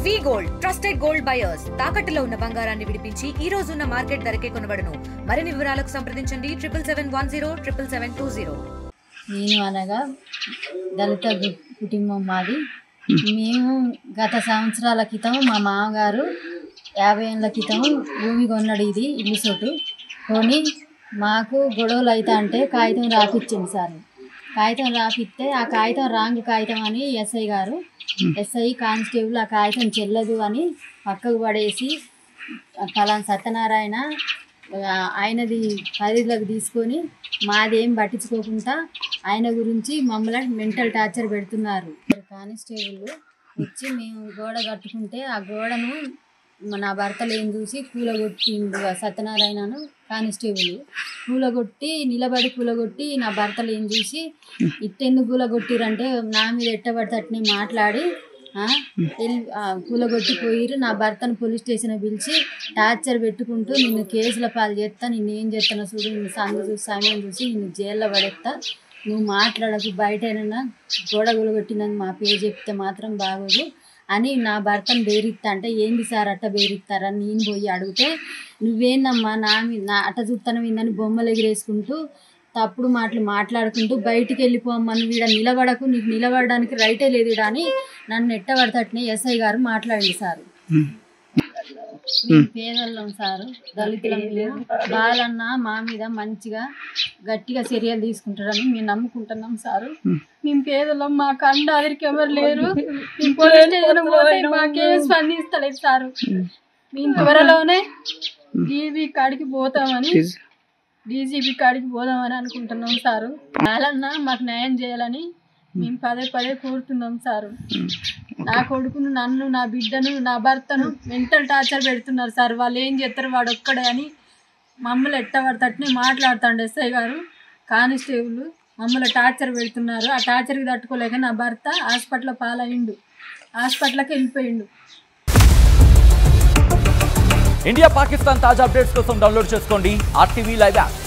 వి gold trusted gold buyers తాకట్టులో ఉన్న బంగారాన్ని విడిపించి ఈ రోజు ఉన్న మార్కెట్ ధరకే కొనబడును. మరిన్ని వివరాలకు సంప్రదించండి 77107720. నేను అనగా దళిత కుటుంబం మాది. మేము గత సంవత్సరాల క్రితం మా మామగారు 50 ఏళ్ళ క్రితం భూమి కొన్నాడు. ఇది ఇల్లు చోటు కొని మాకు గొడవలు అవుతా అంటే కాగితం రాపిచ్చింది సార్. కాగితం రాపిస్తే ఆ కాగితం రాంగ్ కాగితం అని ఎస్ఐ కానిస్టేబుల్ ఆ కాగితం చెల్లదు అని పక్కకు పడేసి ఫలానా సత్యనారాయణ ఆయనది పరిధిలోకి తీసుకొని మాదేం పట్టించుకోకుండా ఆయన గురించి మమ్మల్ని మెంటల్ టార్చర్ పెడుతున్నారు. కానిస్టేబుల్ వచ్చి మేము గోడ కట్టుకుంటే ఆ గోడను నా భర్తలు చూసి కూలగొట్టిండు. సత్యనారాయణను కానిస్టేబుల్ నిలబడి కూలగొట్టి నా భర్తలు చూసి ఇట్టెందుకు కూలగొట్టిరంటే నా మీద ఎట్టబడితే మాట్లాడి కూలగొట్టి పోయిరు. నా భర్తను పోలీస్ స్టేషన్ పిలిచి టార్చర్ పెట్టుకుంటూ నిన్ను కేసుల పాలు చేస్తా, నిన్ను ఏం చేస్తానో చూడు, నిన్ను సందు చూసి సమయం చూసి నిన్ను జైల్లో పడేస్తా, నువ్వు మాట్లాడకు, బయటైనా గోడ కూలగొట్టినని మా పేరు చెప్తే మాత్రం బాగోదు అని నా భర్తను బేరిస్తా అంటే ఏంది సార్ అట్ట బేరిస్తారని నేను పోయి అడిగితే నువ్వేందమ్మా నా అట్ట చూస్తాను విందని బొమ్మలు ఎగిరేసుకుంటూ తప్పుడు మాట్లాడుకుంటూ బయటికి వెళ్ళిపోమ్మా, నువ్వు ఈడ నిలబడకు, నీకు నిలబడడానికి రైటే లేదు ఈడ అని నన్ను ఎట్టబడతట్నే ఎస్ఐ గారు మాట్లాడింది సారు. మేము పేదళ్ళం సారు, దళితులం. మేము బాలన్న మా మీద మంచిగా గట్టిగా చర్యలు తీసుకుంటారని మేము నమ్ముకుంటున్నాం సారు. మేము పేదలం, మాకు అండాదిరికి ఎవరు లేరు. మాకే స్పందిస్తలేదు సారు. మేము త్వరలోనే డీజీపీ కాడికి పోదామని అనుకుంటున్నాం సారు. బాలన్న మాకు న్యాయం చేయాలని మేము పదే కోరుతున్నాం సారు. నా కొడుకును, నన్ను, నా బిడ్డను, నా భర్తను మెంటల్ టార్చర్ పెడుతున్నారు సార్. వాళ్ళు ఏం చేస్తారు వాడు ఒక్కడే అని మమ్మల్ని ఎట్టబడతట్నే మాట్లాడుతాండు ఎస్ఐ గారు. కానిస్టేబుల్ మమ్మల్ని టార్చర్ పెడుతున్నారు. ఆ టార్చర్కి తట్టుకోలేక నా భర్త హాస్పిటల్ పాలయ్యిండు, హాస్పిటల్కి వెళ్ళిపోయిండు. ఇండియా పాకిస్తాన్ తాజా అప్డేట్స్ కోసం డౌన్లోడ్ చేసుకోండి RTV లైవ్ యాప్.